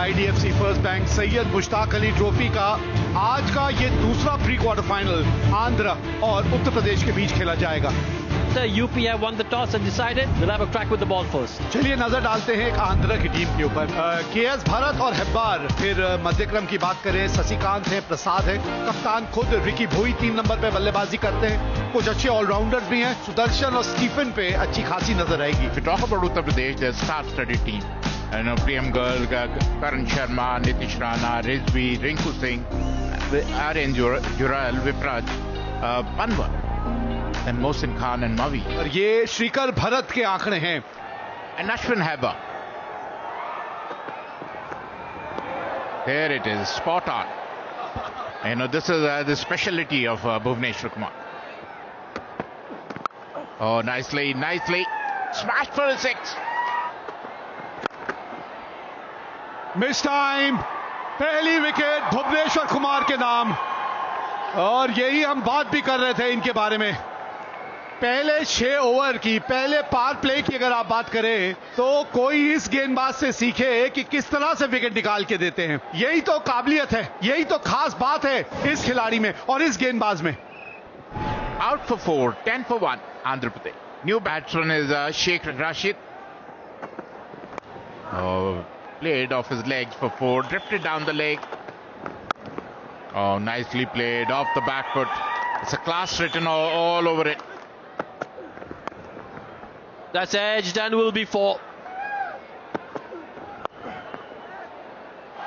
IDFC first bank Syed Mushtaq Ali trophy का आज का ये दूसरा प्री क्वार्टर फाइनल आंध्र और उत्तर प्रदेश के बीच खेला जाएगा। UP have won the toss and decided they'll have a crack with the ball first. चलिए नजर डालते हैं एक आंध्र की टीम के ऊपर। KS भरत और हेब्बार, फिर मध्यक्रम की बात करें शशिकांत है, प्रसाद है, कप्तान खुद रिकी भोई 3 नंबर पे बल्लेबाजी करते हैं। कुछ अच्छे ऑलराउंडर्स भी हैं, सुदर्शन और स्टीफन पे अच्छी खासी नजर आएगी। If you talk about Uttar Pradesh, there's a star-studded team. Priyam Garg, Karan Sharma, Nitish Rana, Rizvi, Rinku Singh, Aryan Jural, Vipraj, Panwar, and Mohsin Khan and Mavi. और ये श्रीकर भरत के आंकड़े हैं। And Ashwin Heba. There it is, spot on. This is the specialty of Bhuvneshwar Kumar. Oh, nicely, smashed for a 6. Miss time, पहली wicket Bhuvneshwar Kumar के नाम। और यही हम बात भी कर रहे थे इनके बारे में। पहले 6 ओवर की, पहले पावर प्ले की अगर आप बात करें तो कोई इस गेंदबाज से सीखे कि किस तरह से विकेट निकाल के देते हैं। यही तो काबिलियत है, यही तो खास बात है इस खिलाड़ी में और इस गेंदबाज में। Out for 4, 10 for 1, Andhra Pradesh. New batsman is Sheikh Rashid. Played off his legs for 4, drifted down the leg. Oh, nicely played off the back foot. It's a class written all over it. That's edged and will be 4.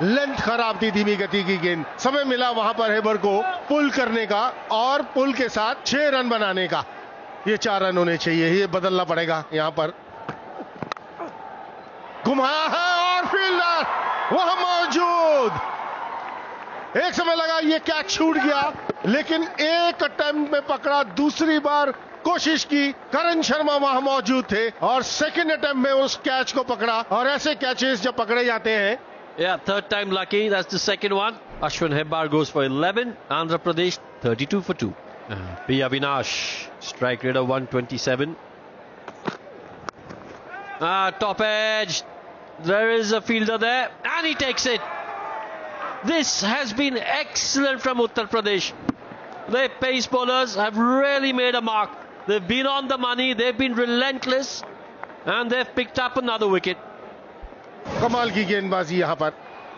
Length खराब थी, धीमी गति की गेंद। समय मिला वहां पर हेबर को पुल करने का और पुल के साथ 6 रन बनाने का। ये 4 रन होने चाहिए, ये बदलना पड़ेगा यहां पर। घुमाया है और फील्डर वहां मौजूद। एक समय लगा ये कैच छूट गया, लेकिन एक अटेम्प्ट में पकड़ा, दूसरी बार कोशिश की। करण शर्मा वहां मौजूद थे और सेकंड अटेम्प्ट में उस कैच को पकड़ा। और ऐसे कैचेस जब पकड़े जाते हैं, Yeah, third time lucky. That's the second one. Ashwin Hebbar goes for 11. Andhra Pradesh 32 for 2. P. Avinash, strike rate of 127. Top edge. There is a fielder there and he takes it. This has been excellent from Uttar Pradesh. Their pace bowlers have really made a mark. They've been on the money, they've been relentless and they've picked up another wicket. कमाल की गेंदबाजी। यहां पर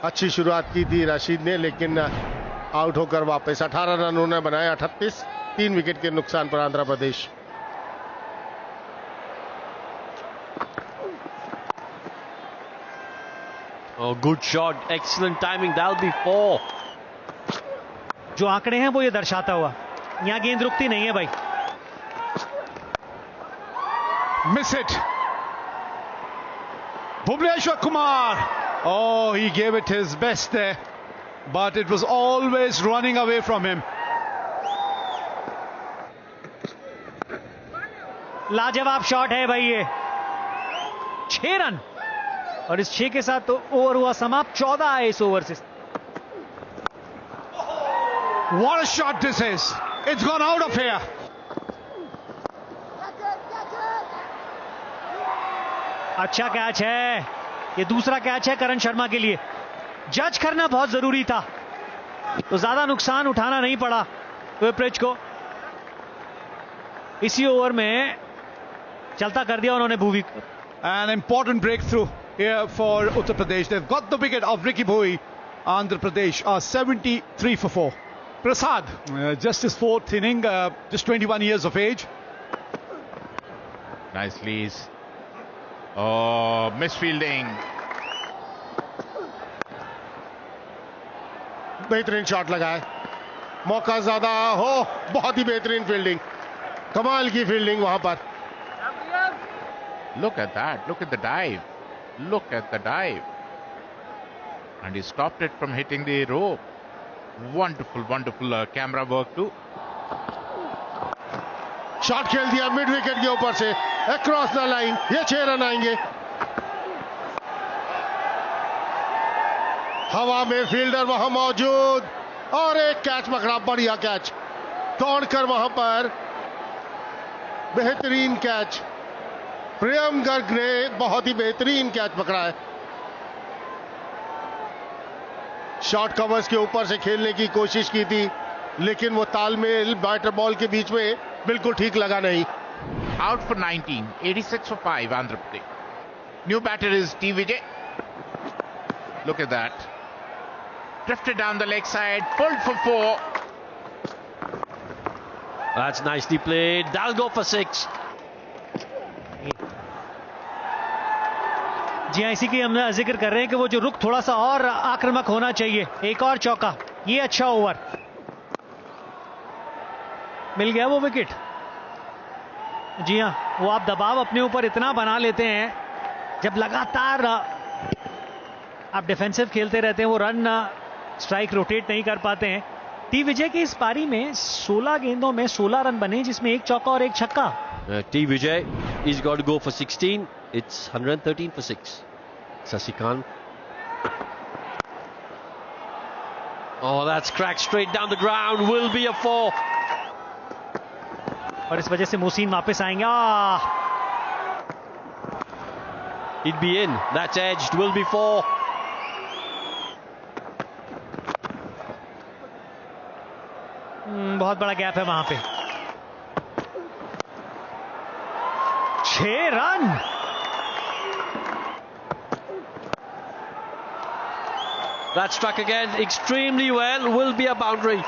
अच्छी शुरुआत की थी राशिद ने, लेकिन आउट होकर वापस 18 रन उन्होंने बनाए। 38, 3 विकेट के नुकसान पर Andhra Pradesh. Oh, good shot, excellent timing. That'll be 4. जो आंकड़े हैं वो ये दर्शाता हुआ, यहां गेंद रुकती नहीं है भाई। Miss it, Bhuvneshwar Kumar. Oh, he gave it his best there, but it was always running away from him. लाजवाब शॉट है भाई ये। 6 रन और इस 6 के साथ तो ओवर हुआ समाप्त। 14 है इस ओवर से। What a shot this is. It's gone out of here. अच्छा कैच है, ये दूसरा कैच है करण शर्मा के लिए। जज करना बहुत जरूरी था, तो ज्यादा नुकसान उठाना नहीं पड़ा विप्रिच को। इसी ओवर में चलता कर दिया उन्होंने भुवी को। An important breakthrough here for Uttar Pradesh. They've got the wicket of Ricky Bhoi. Andhra Pradesh are 73 for 4. Prasad, just his 4th inning, just 21 years of age. Nicely. Oh, misfielding. बेहतरीन shot लगा है, मौका ज्यादा हो। बहुत ही बेहतरीन fielding, कमाल की फील्डिंग वहां पर। Look at that. Look at the dive. Look at the dive. And he stopped it from hitting the rope. Wonderful camera work too. Shot खेल दिया मिड विकेट के ऊपर से, अक्रॉस द लाइन। ये 6 रन आएंगे। हवा में फील्डर वहां मौजूद और एक कैच पकड़ा, बढ़िया कैच। दौड़कर वहां पर बेहतरीन कैच। प्रियम गर्ग ने बहुत ही बेहतरीन कैच पकड़ा है। शॉर्ट कवर्स के ऊपर से खेलने की कोशिश की थी, लेकिन वो तालमेल बैटर बॉल के बीच में बिल्कुल ठीक लगा नहीं। Out for 19, 86 for 5, Andhra Pradesh. New batter is T. Vijay. Look at that. Drifted down the leg side, pulled for 4. That's nicely played. That'll go for 6. जी हाँ, इसी की हम जिक्र कर रहे हैं कि वो जो रुख थोड़ा सा और आक्रामक होना चाहिए। एक और चौका, ये अच्छा ओवर, मिल गया वो विकेट। जी हाँ, वो आप दबाव अपने ऊपर इतना बना लेते हैं, जब लगातार आप डिफेंसिव खेलते रहते हैं, वो रन स्ट्राइक रोटेट नहीं कर पाते हैं। टी विजय की इस पारी में 16 गेंदों में 16 रन बने, जिसमें एक चौका और एक छक्का। T. Vijay, he's got to go for 16. It's 113 for 6. Sasikant. Oh, that's cracked straight down the ground. Will be a 4. और इस वजह से मोहसिन वापस आएंगे। He'd be in. That's edged. Will be 4. बहुत बड़ा गैप है वहां पे। 6 run. That struck again extremely well. Will be a boundary.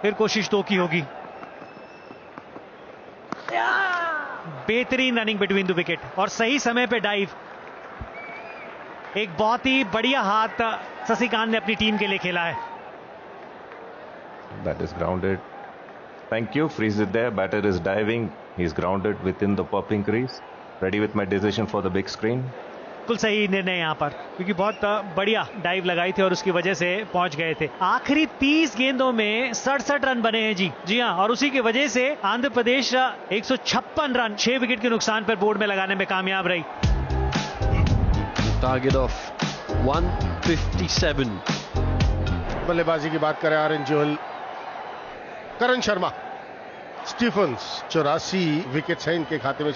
फिर कोशिश 2 की होगी। बेहतरीन रनिंग बिटवीन द विकेट और सही समय पे डाइव। एक बहुत ही बढ़िया हाथ शशिकांत ने अपनी टीम के लिए खेला है। That is grounded. Thank you. Freeze it there. Batter is diving. He's grounded within the popping crease. Ready with my decision for the big screen. बिल्कुल सही निर्णय यहाँ पर, क्योंकि बहुत बढ़िया डाइव लगाई थी और उसकी वजह से पहुंच गए थे। आखिरी 30 गेंदों में 67 रन बने हैं जी हाँ, और उसी की वजह से आंध्र प्रदेश 156 रन 6 विकेट के नुकसान पर बोर्ड में लगाने में कामयाब रही। Target of 157. बल्लेबाजी की बात करें आर्यन जोहल, करण शर्मा, स्टीफन्स 84 विकेट है इनके खाते में।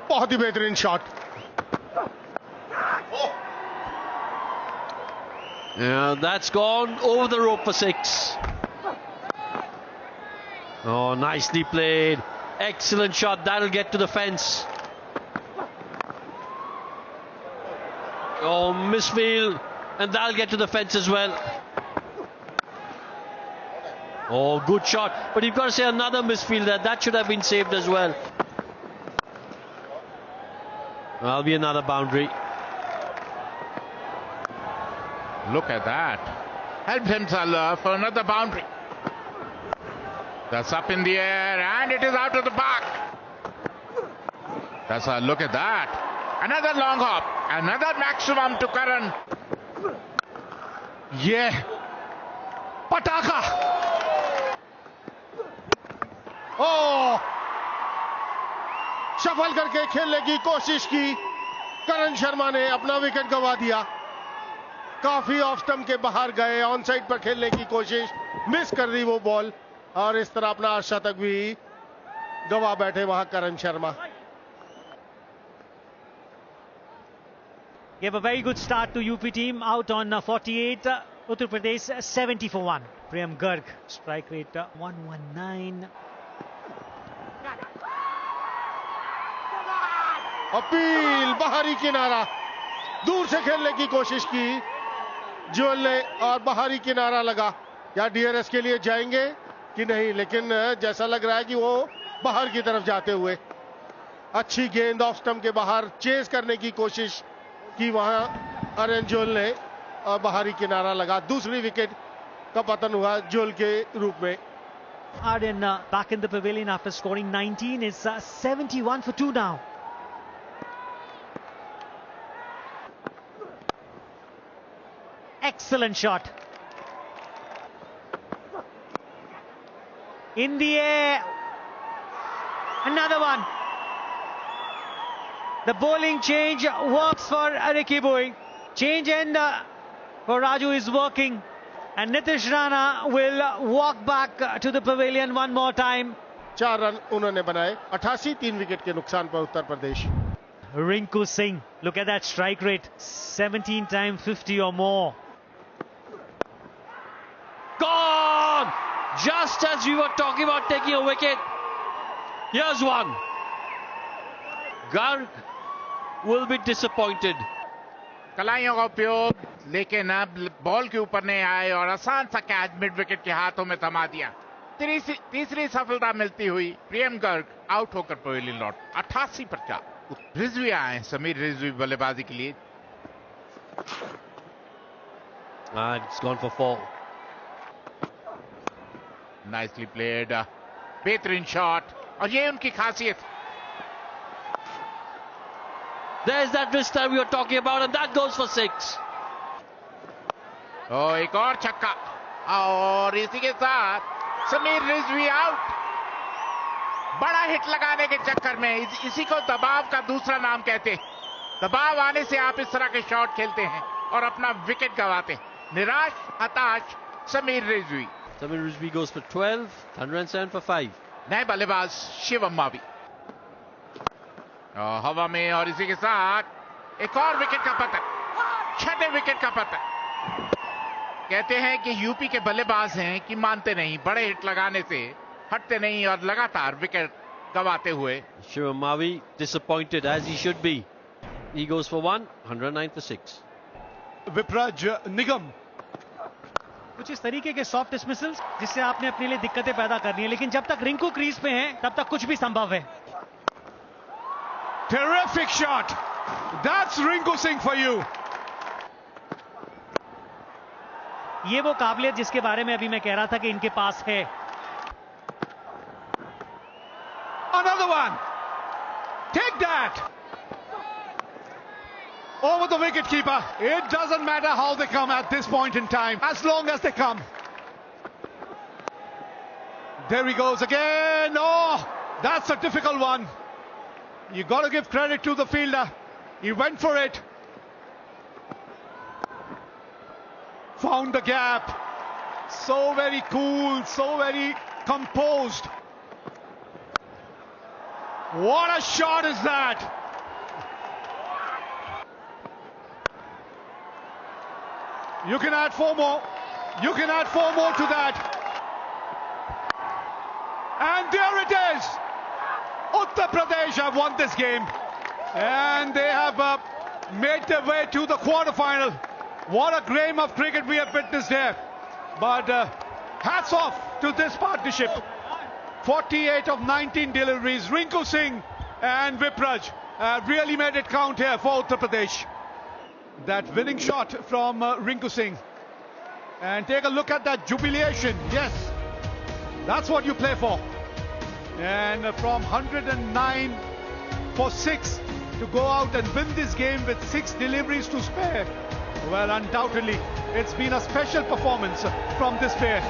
बहुत ही बेहतरीन shot. That's gone over the rope for 6. Oh, nicely played. Excellent shot. That'll get to the fence. Oh, misfield. And that'll get to the fence as well. Oh, good shot. But you've got to say another misfield there. That should have been saved as well. That'll be another boundary. Look at that. Helped himself for another boundary. That's up in the air and it is out of the park. That's a look at that. Another long hop. Another maximum to Karan. Yeah. Pataka. Oh! सफल करके खेलने की कोशिश की, करण शर्मा ने अपना wicket गंवा दिया। काफी ऑफ स्टंप के बाहर गए, ऑन साइड पर खेलने की कोशिश, मिस कर दी वो बॉल और इस तरह अपना शतक भी गंवा बैठे वहां करण Sharma. Gave a very good start to UP team, out on 48, Uttar Pradesh 70 for 1. Priyam Garg, strike rate 119. Appeal, बाहरी किनारा, दूर से खेलने की कोशिश की जोहल ने और बाहरी किनारा लगा। या डीआरएस के लिए जाएंगे कि नहीं, लेकिन जैसा लग रहा है कि वो बाहर की तरफ जाते हुए। अच्छी गेंद ऑफ स्टंप के बाहर चेज करने की कोशिश की वहां आर्यन जोहल ने और बाहरी किनारा लगा। दूसरी विकेट का पतन हुआ जोहल के रूप में। Aryan back in the pavilion after scoring 19 is 71 for 2 now. Excellent shot. In the air. Another one. The bowling change works for Ricky Boy. Change end for Raju is working. And Nitish Rana will walk back to the pavilion one more time. 4 run उन्होंने बनाए 88 3 wicket के नुकसान पर Uttar Pradesh. Rinku Singh, look at that strike rate, 17 times 50 or more. Gone! Just as we were talking about taking a wicket, here's one. Garg will be disappointed. कलाइयों का उपयोग लेकिन अब ball के ऊपर नहीं आए और आसान सा कैच मिड विकेट के हाथों में थमा दिया। तीसरी सफलता मिलती हुई प्रियम गर्ग आउट होकर पवेलियन लौट 88 पर 4। रिजवी आए समीर रिजवी बल्लेबाजी के लिए। It's gone for 4. Nicely played, बेहतरीन शॉट और ये उनकी खासियत। There's that wrist that we were talking about, and that goes for 6. एक और छक्का और इसी के साथ समीर रिजवी आउट। बड़ा हिट लगाने के चक्कर में इसी को दबाव का दूसरा नाम कहते हैं। दबाव आने से आप इस तरह के शॉट खेलते हैं और अपना विकेट गंवाते हैं। निराश हताश Sameer Rizvi. Samir Rizvi goes for 12, 107 for 5. नए बल्लेबाज शिवम मावी हवा में और इसी के साथ एक और विकेट का पतन, 6ठे विकेट का पतन। कहते हैं कि यूपी के बल्लेबाज हैं कि मानते नहीं, बड़े हिट लगाने से हटते नहीं और लगातार विकेट गंवाते हुए। Shivam Mavi disappointed as he should be. He goes for 1, 109 for 6. Vipraj निगम, कुछ इस तरीके के सॉफ्ट डिसमिसल्स जिससे आपने अपने लिए दिक्कतें पैदा करनी है, लेकिन जब तक रिंकू क्रीज पे हैं तब तक कुछ भी संभव है। terrific shot. That's Rinku Singh for you. ये वो काबिलियत जिसके बारे में अभी मैं कह रहा था कि इनके पास है। Another one. Take that. Over the wicketkeeper. It doesn't matter how they come at this point in time, as long as they come. There he goes again. Oh, that's a difficult one. You got to give credit to the fielder. He went for it. Found the gap. So very cool, so very composed. What a shot is that? You can add 4 more. You can add 4 more to that. And there it is. Uttar Pradesh have won this game. And they have made their way to the quarterfinal. What a game of cricket we have witnessed here. But hats off to this partnership. 48 of 19 deliveries. Rinku Singh and Vipraj really made it count here for Uttar Pradesh. That winning shot from Rinku Singh. And take a look at that jubilation. Yes, that's what you play for. And from 109 for 6 to go out and win this game with 6 deliveries to spare. Well, undoubtedly, it's been a special performance from this pair.